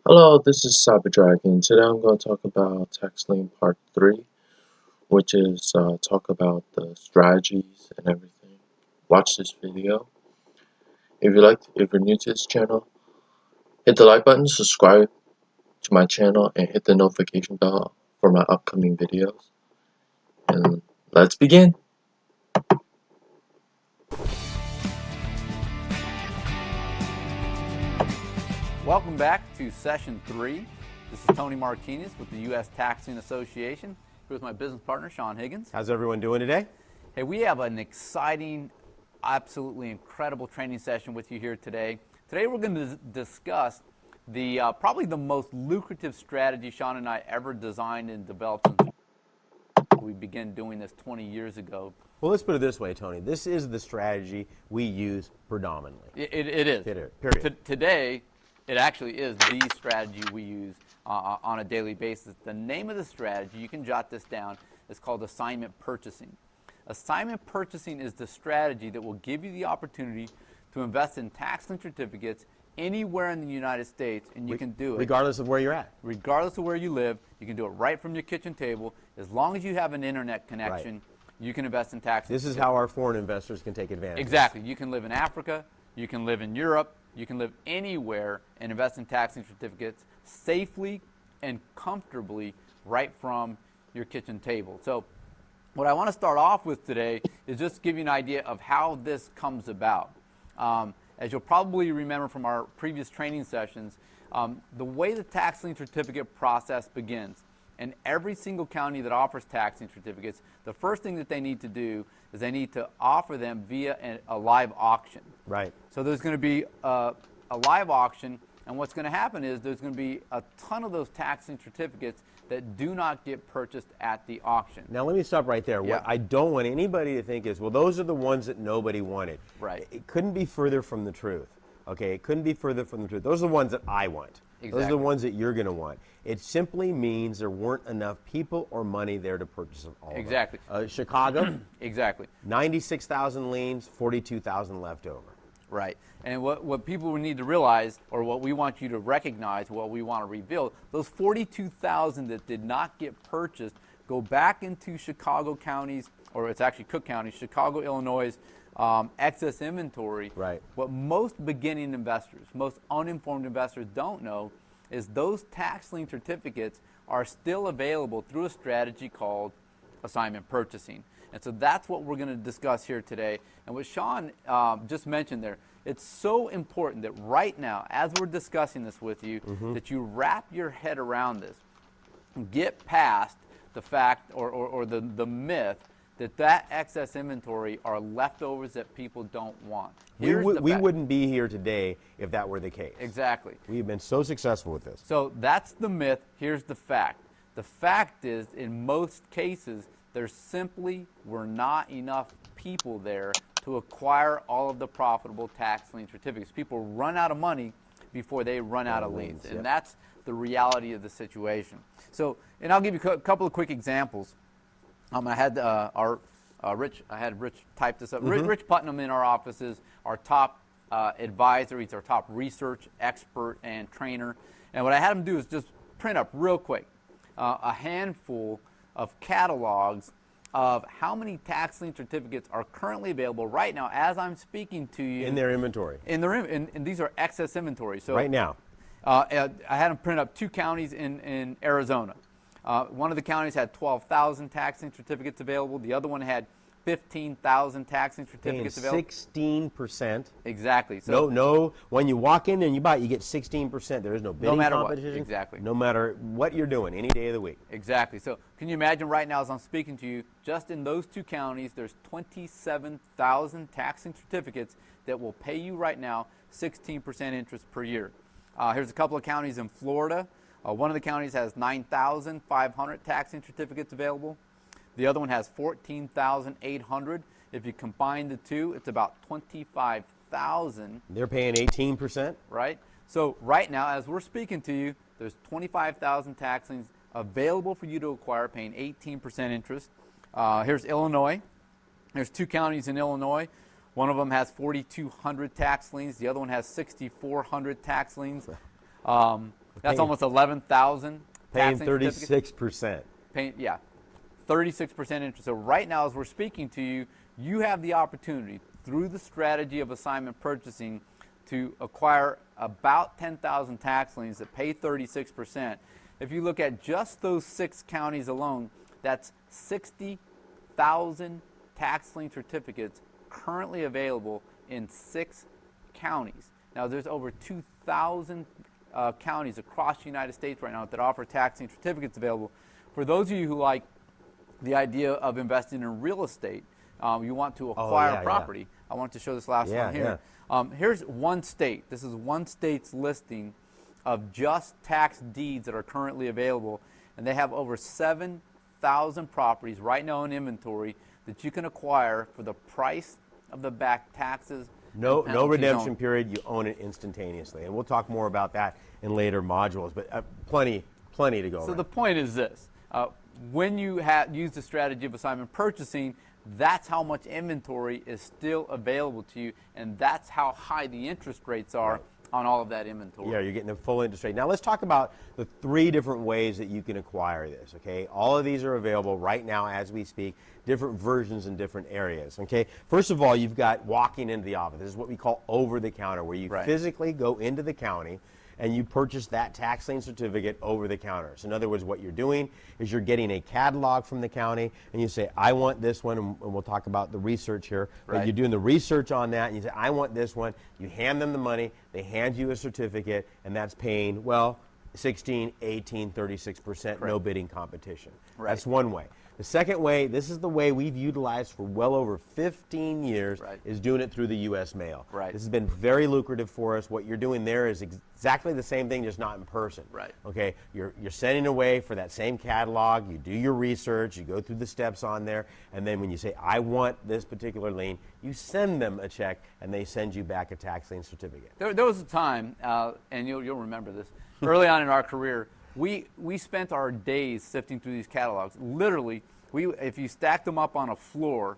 Hello, this is Cyber Dragon. Today I'm going to talk about tax lien part 3, which is talk about the strategies and everything. Watch this video. If you're new to this channel, hit the like button, subscribe to my channel, and hit the notification bell for my upcoming videos. And let's begin. Welcome back to session 3. This is Tony Martinez with the U.S. Taxing Association, here with my business partner, Sean Higgins. How's everyone doing today? Hey, we have an exciting, absolutely incredible training session with you here today. Today we're going to discuss the probably the most lucrative strategy Sean and I ever designed and developed since we began doing this 20 years ago. Well, let's put it this way, Tony. This is the strategy we use predominantly. It is. Period. Today, it actually is the strategy we use on a daily basis. The name of the strategy, you can jot this down, is called assignment purchasing. Assignment purchasing is the strategy that will give you the opportunity to invest in tax lien certificates anywhere in the United States, and you can do it regardless of where you're at. Regardless of where you live, you can do it right from your kitchen table. As long as you have an internet connection, you can invest in tax lien This is how our foreign investors can take advantage. Exactly. You can live in Africa, you can live in Europe, you can live anywhere and invest in tax lien certificates safely and comfortably right from your kitchen table. So what I want to start off with today is just give you an idea of how this comes about. As you'll probably remember from our previous training sessions, the way the tax lien certificate process begins, in every single county that offers tax lien certificates, the first thing that they need to do is they need to offer them via a live auction. Right. So there's going to be a live auction, and what's going to happen is there's going to be a ton of those tax lien certificates that do not get purchased at the auction. Now let me stop right there. Yeah. What I don't want anybody to think is, well, those are the ones that nobody wanted. Right. It couldn't be further from the truth. Okay, it couldn't be further from the truth. Those are the ones that I want. Exactly. Those are the ones that you're going to want. It simply means there weren't enough people or money there to purchase them all. Exactly. Chicago, Exactly. 96,000 liens, 42,000 left over. Right. And what people need to realize, or what we want you to recognize, what we want to reveal, those 42,000 that did not get purchased go back into Chicago counties, or it's actually Cook County, Chicago, Illinois, excess inventory. Right. What most beginning investors, most uninformed investors don't know is those tax lien certificates are still available through a strategy called assignment purchasing. And so that's what we're going to discuss here today. And what Sean just mentioned there, it's so important that right now, as we're discussing this with you, that you wrap your head around this. Get past the fact or the myth that excess inventory are leftovers that people don't want. We wouldn't be here today if that were the case. Exactly. We've been so successful with this. So that's the myth. Here's the fact. The fact is, in most cases, there simply were not enough people there to acquire all of the profitable tax lien certificates. People run out of money before they run out of liens, yep. and that's the reality of the situation. So, and I'll give you a couple of quick examples. I had Rich type this up. Rich Putnam in our offices, our top advisor. He's our top research expert and trainer. And what I had him do is just print up real quick a handful of catalogs of how many tax lien certificates are currently available right now as I'm speaking to you. In their inventory. And these are excess inventory. So right now. I had him print up 2 counties in Arizona. One of the counties had 12,000 tax lien certificates available. The other one had 15,000 tax lien certificates available. 16%. Exactly. So No. When you walk in and you buy it, you get 16%. There is no bidding competition. What. Exactly. No matter what you're doing, any day of the week. Exactly. So can you imagine right now as I'm speaking to you, just in those 2 counties, there's 27,000 tax lien certificates that will pay you right now 16% interest per year. Here's a couple of counties in Florida. One of the counties has 9,500 tax lien certificates available. The other one has 14,800. If you combine the two, it's about 25,000. They're paying 18%. Right? So right now, as we're speaking to you, there's 25,000 tax liens available for you to acquire, paying 18% interest. Here's Illinois. There's 2 counties in Illinois. One of them has 4,200 tax liens. The other one has 6,400 tax liens. That's almost 11,000. Paying 36%. Yeah, 36% interest. So right now, as we're speaking to you, you have the opportunity through the strategy of assignment purchasing to acquire about 10,000 tax liens that pay 36%. If you look at just those 6 counties alone, that's 60,000 tax lien certificates currently available in 6 counties. Now, there's over 2,000 counties across the United States right now that offer tax lien certificates available. For those of you who like the idea of investing in real estate, you want to acquire property. I want to show this last one here. Here's one state. This is one state's listing of just tax deeds that are currently available, and they have over 7,000 properties right now in inventory that you can acquire for the price of the back taxes. No redemption period. You own it instantaneously, and we'll talk more about that in later modules. But plenty to go. So around. the point is this: when you use the strategy of assignment purchasing, that's how much inventory is still available to you, and that's how high the interest rates are on all of that inventory. Yeah, you're getting the full interest rate. Now let's talk about the 3 different ways that you can acquire this, okay? All of these are available right now as we speak, different versions in different areas, okay? First of all, you've got walking into the office. This is what we call over-the-counter, where you physically go into the county and you purchase that tax lien certificate over the counter. So in other words, what you're doing is you're getting a catalog from the county, and you say, I want this one, and we'll talk about the research here. But you're doing the research on that, and you say, I want this one. You hand them the money, they hand you a certificate, and that's paying, well, 16, 18, 36%, no bidding competition. That's one way. The second way, this is the way we've utilized for well over 15 years, is doing it through the U.S. mail. This has been very lucrative for us. What you're doing there is exactly the same thing, just not in person. Okay, you're sending away for that same catalog. You do your research. You go through the steps on there, and then when you say, I want this particular lien, you send them a check, and they send you back a tax lien certificate. There was a time, and you'll remember this, early on in our career, we spent our days sifting through these catalogs. Literally, if you stacked them up on a floor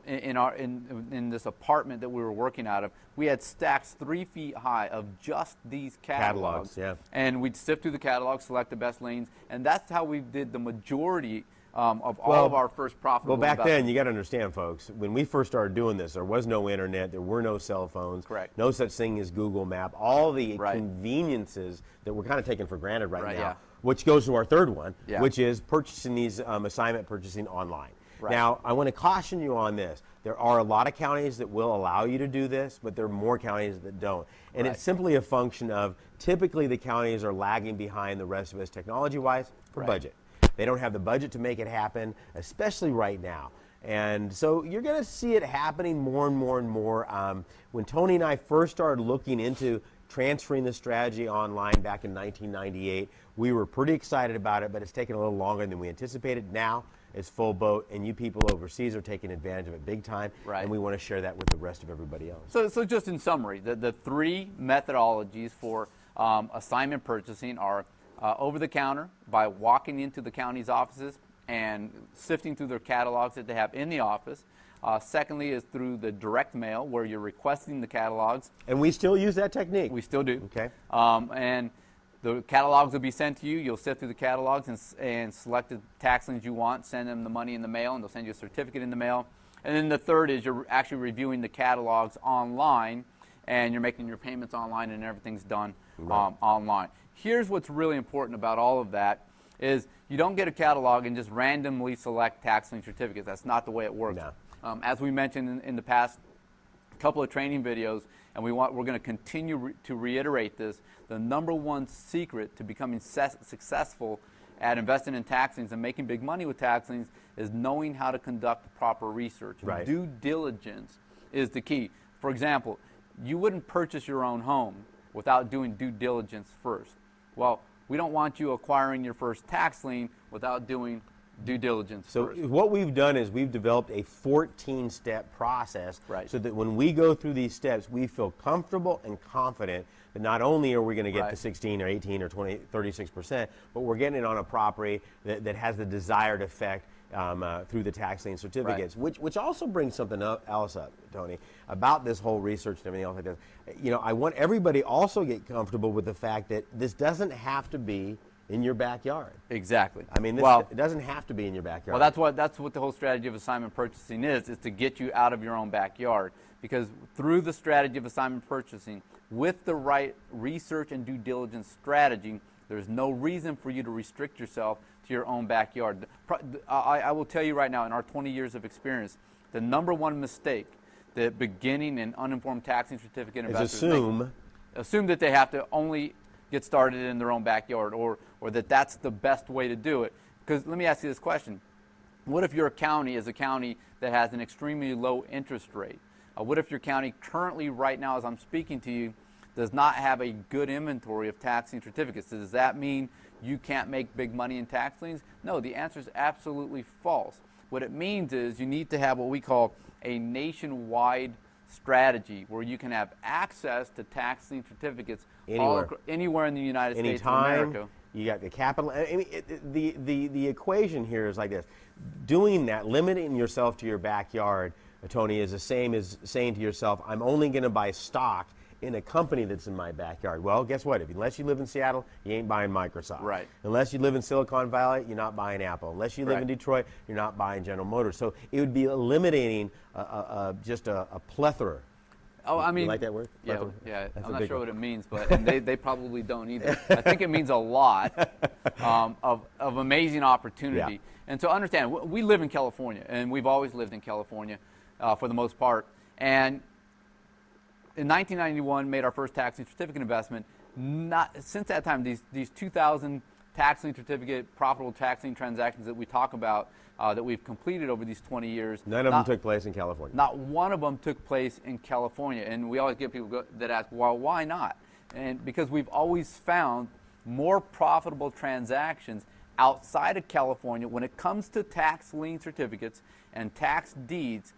in this apartment that we were working out of, we had stacks 3 feet high of just these catalogs. And we'd sift through the catalogs, select the best liens, and that's how we did the majority of all of our first profitable Well, back investments. then, you got to understand, folks, when we first started doing this, there was no internet, there were no cell phones, no such thing as Google Map, all the conveniences that we're kind of taking for granted right now, which goes to our third one, which is purchasing these assignment purchasing online. Now, I want to caution you on this. There are a lot of counties that will allow you to do this, but there are more counties that don't. And it's simply a function of typically the counties are lagging behind the rest of us technology-wise for budget. They don't have the budget to make it happen, especially right now. And so you're going to see it happening more and more and more. When Tony and I first started looking into transferring the strategy online back in 1998, we were pretty excited about it, but it's taken a little longer than we anticipated. Now it's full boat, and you people overseas are taking advantage of it big time, and we want to share that with the rest of everybody else. So just in summary, the 3 methodologies for assignment purchasing are over the counter, by walking into the county's offices and sifting through their catalogs that they have in the office. Secondly is through the direct mail, where you're requesting the catalogs. And we still use that technique. We still do. Okay. And the catalogs will be sent to you. You'll sift through the catalogs and select the tax liens you want, send them the money in the mail, and they'll send you a certificate in the mail. And then the third is you're actually reviewing the catalogs online, and you're making your payments online, and everything's done online. Here's what's really important about all of that is you don't get a catalog and just randomly select tax lien certificates. That's not the way it works. No. As we mentioned in the past couple of training videos, and we're going to continue to reiterate this, the number one secret to becoming successful at investing in tax liens and making big money with tax liens is knowing how to conduct proper research. Due diligence is the key. For example, you wouldn't purchase your own home without doing due diligence first. Well, we don't want you acquiring your first tax lien without doing due diligence first. So what we've done is we've developed a 14-step process so that when we go through these steps, we feel comfortable and confident that not only are we going to get to 16 or 18 or 20, 36%, but we're getting it on a property that has the desired effect through the tax lien certificates, which also brings something else up, Tony, about this whole research and everything else like this. I want everybody also get comfortable with the fact that this doesn't have to be in your backyard. Exactly. I mean, it doesn't have to be in your backyard. Well, that's what the whole strategy of assignment purchasing is to get you out of your own backyard. Because through the strategy of assignment purchasing, with the right research and due diligence strategy, there's no reason for you to restrict yourself to your own backyard. I will tell you right now, in our 20 years of experience, the number one mistake that beginning and uninformed taxing certificate investors assume that they have to only get started in their own backyard, or that that's the best way to do it. Because let me ask you this question. What if your county is a county that has an extremely low interest rate? What if your county currently, right now as I'm speaking to you, does not have a good inventory of taxing certificates? Does that mean you can't make big money in tax liens? No, the answer is absolutely false. What it means is you need to have what we call a nationwide strategy where you can have access to tax lien certificates anywhere in the United States of America. You got the capital. I mean, the equation here is like this. Doing that, limiting yourself to your backyard, Tony, is the same as saying to yourself, I'm only going to buy stock in a company that's in my backyard. Well, guess what? Unless you live in Seattle, you ain't buying Microsoft. Right. Unless you live in Silicon Valley, you're not buying Apple. Unless you live in Detroit, you're not buying General Motors. So it would be eliminating just a plethora. Oh, I mean, you like that word? Yeah, Plethora? yeah. That's I'm a not big sure one. what it means, and they probably don't either. I think it means a lot of amazing opportunity. Yeah. And so understand, we live in California, and we've always lived in California for the most part. And in 1991, made our first tax lien certificate investment. Since that time, these 2,000 tax lien certificate profitable tax lien transactions that we talk about that we've completed over these 20 years. None of them took place in California. Not one of them took place in California. And we always get people that ask, well, why not? And because we've always found more profitable transactions outside of California when it comes to tax lien certificates and tax deeds.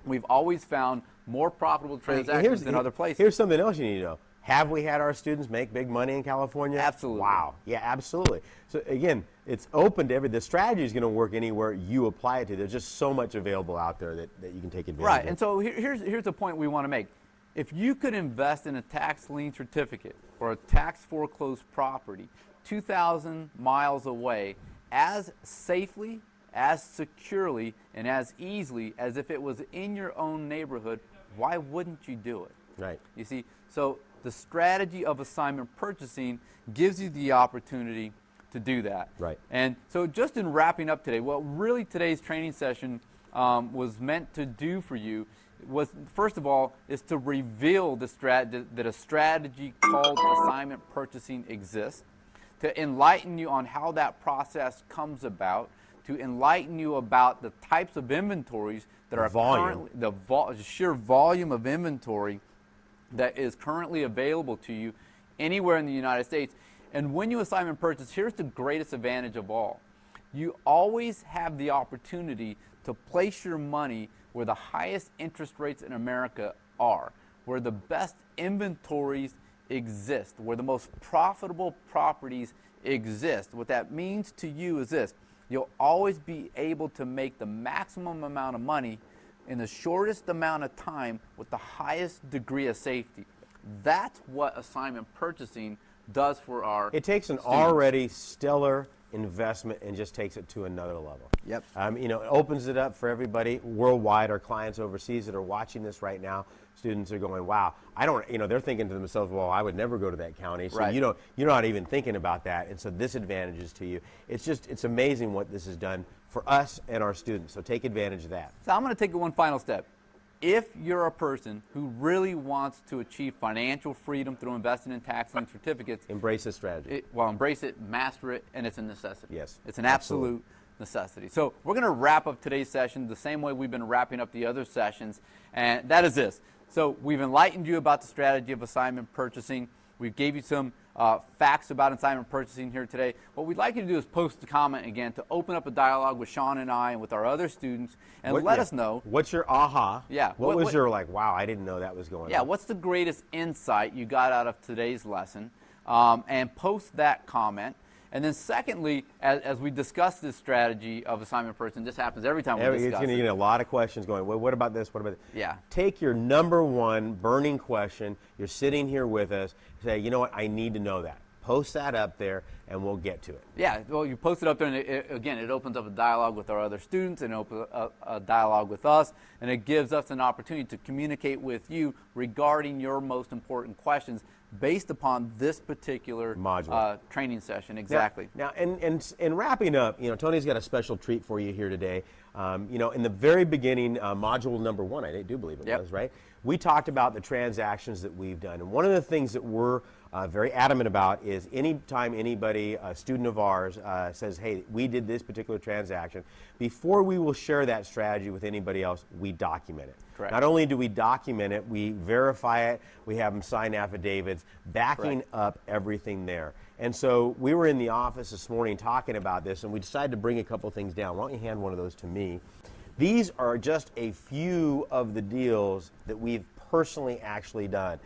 We've always found more profitable transactions than other places. Here's something else you need to know. Have we had our students make big money in California? Absolutely. Wow. Yeah, absolutely. So again, it's open to the strategy is going to work anywhere you apply it to. There's just so much available out there that you can take advantage of. Right, and so here's the point we want to make. If you could invest in a tax lien certificate or a tax foreclosed property 2,000 miles away as safely, as securely, and as easily as if it was in your own neighborhood, why wouldn't you do it? Right. You see, so the strategy of assignment purchasing gives you the opportunity to do that. Right. And so just in wrapping up today, what really today's training session was meant to do for you was, first of all, is to reveal that a strategy called assignment purchasing exists, to enlighten you on how that process comes about, to enlighten you about the types of inventories that are currently, the sheer volume of inventory that is currently available to you anywhere in the United States. And when you assignment purchase, here's the greatest advantage of all. You always have the opportunity to place your money where the highest interest rates in America are, where the best inventories exist, where the most profitable properties exist. What that means to you is this: you'll always be able to make the maximum amount of money in the shortest amount of time with the highest degree of safety. That's what assignment purchasing does for our It takes an students. already stellar investment and just takes it to another level. Yep. It opens it up for everybody worldwide. Our clients overseas that are watching this right now, students are going, wow, I don't, they're thinking to themselves, well, I would never go to that county. So Right. you're not even thinking about that. And so this advantages to you. It's amazing what this has done for us and our students. So take advantage of that. So I'm going to take it one final step. If you're a person who really wants to achieve financial freedom through investing in tax lien certificates, Embrace this strategy. embrace it, master it, and it's a necessity. Yes, It's an absolute necessity. So we're going to wrap up today's session the same way we've been wrapping up the other sessions, and that is this. So we've enlightened you about the strategy of assignment purchasing. We gave you some facts about assignment purchasing here today. What we'd like you to do is post a comment again to open up a dialogue with Sean and I and with our other students, and let us know. What's your aha? Yeah. What was your wow, I didn't know that was going on? Yeah, what's the greatest insight you got out of today's lesson? And post that comment. And then secondly, as we discuss this strategy of assignment person, this happens every time we It's discuss going to it. get a lot of questions going. Well, what about this? What about this? Yeah. Take your number one burning question. You're sitting here with us. Say, you know what? I need to know that. Post that up there, and we'll get to it. Yeah, well, you post it up there, and again, it opens up a dialogue with our other students, and opens a dialogue with us, and it gives us an opportunity to communicate with you regarding your most important questions based upon this particular module training session. Exactly. Now, and wrapping up, Tony's got a special treat for you here today. In the very beginning, module number 1, I do believe it was, right? We talked about the transactions that we've done. And one of the things that we're very adamant about is anytime anybody, a student of ours, says, hey, we did this particular transaction, before we will share that strategy with anybody else, we document it. Correct. Not only do we document it, we verify it, we have them sign affidavits, backing up everything there. And so we were in the office this morning talking about this, and we decided to bring a couple things down. Why don't you hand one of those to me? These are just a few of the deals that we've personally actually done.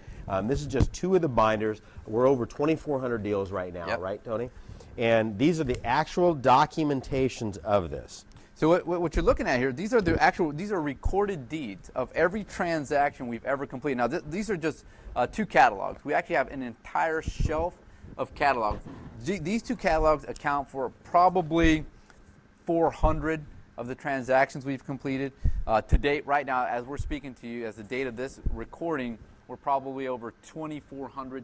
This is just 2 of the binders. We're over 2,400 deals right now, right, Tony? And these are the actual documentations of this. So what you're looking at here, these are recorded deeds of every transaction we've ever completed. Now these are just 2 catalogs. We actually have an entire shelf of catalogs. These 2 catalogs account for probably 400 of the transactions we've completed. To date, right now, as we're speaking to you, as the date of this recording, we're probably over 2,400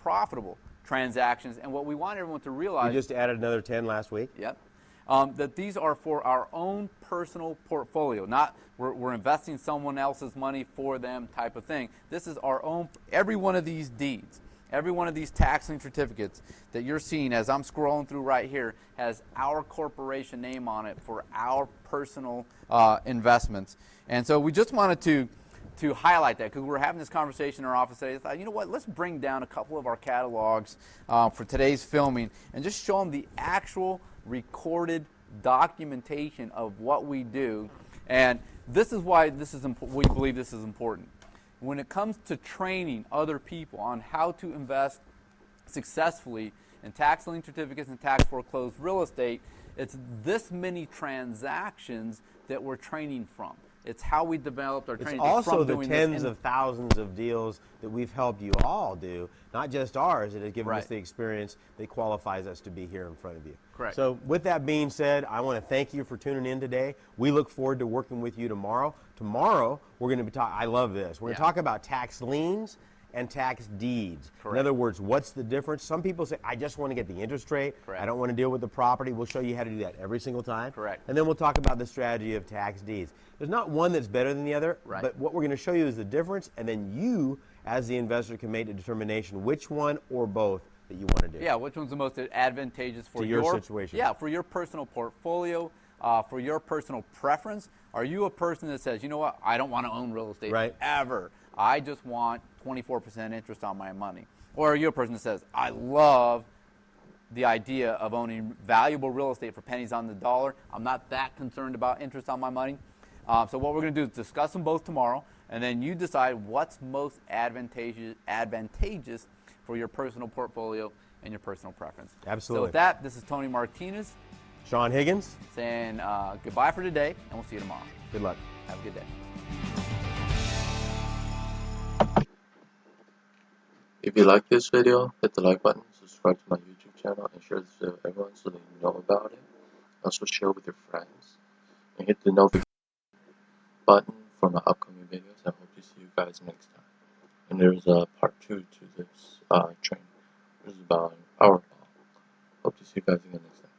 profitable transactions. And what we want everyone to realize... You just added another 10 last week? Yep. That these are for our own personal portfolio, not we're investing someone else's money for them type of thing. This is our own, every one of these deeds, every one of these tax lien certificates that you're seeing as I'm scrolling through right here has our corporation name on it for our personal investments. And so we just wanted to highlight that because we're having this conversation in our office today. I thought, you know what, let's bring down a couple of our catalogs for today's filming and just show them the actual recorded documentation of what we do. And this is why we believe this is important. When it comes to training other people on how to invest successfully in tax lien certificates and tax foreclosed real estate, it's this many transactions that we're training from. It's how we developed our training. It's also the tens of thousands of deals that we've helped you all do, not just ours. It has given us the experience that qualifies us to be here in front of you. Correct. So with that being said, I want to thank you for tuning in today. We look forward to working with you tomorrow. Tomorrow, we're going to be talking, I love this, we're going to talk about tax liens and tax deeds. Correct. In other words, what's the difference? Some people say, I just want to get the interest rate. Correct. I don't want to deal with the property. We'll show you how to do that every single time. Correct. And then we'll talk about the strategy of tax deeds. There's not one that's better than the other, but what we're going to show you is the difference, and then you, as the investor, can make the determination which one or both that you want to do. Yeah, which one's the most advantageous for your situation. Yeah, for your personal portfolio, for your personal preference. Are you a person that says, you know what, I don't want to own real estate ever. I just want 24% interest on my money. Or are you a person that says, I love the idea of owning valuable real estate for pennies on the dollar. I'm not that concerned about interest on my money. So what we're going to do is discuss them both tomorrow, and then you decide what's most advantageous for your personal portfolio and your personal preference. Absolutely. So with that, this is Tony Martinez. Sean Higgins. Saying goodbye for today, and we'll see you tomorrow. Good luck. Have a good day. If you like this video, hit the like button, subscribe to my YouTube channel, and share this video with everyone so they know about it. Also share with your friends, and hit the notification button for my upcoming videos. I hope to see you guys next time. And there's a part 2 to this training. This is about an hour long. Hope to see you guys again next time.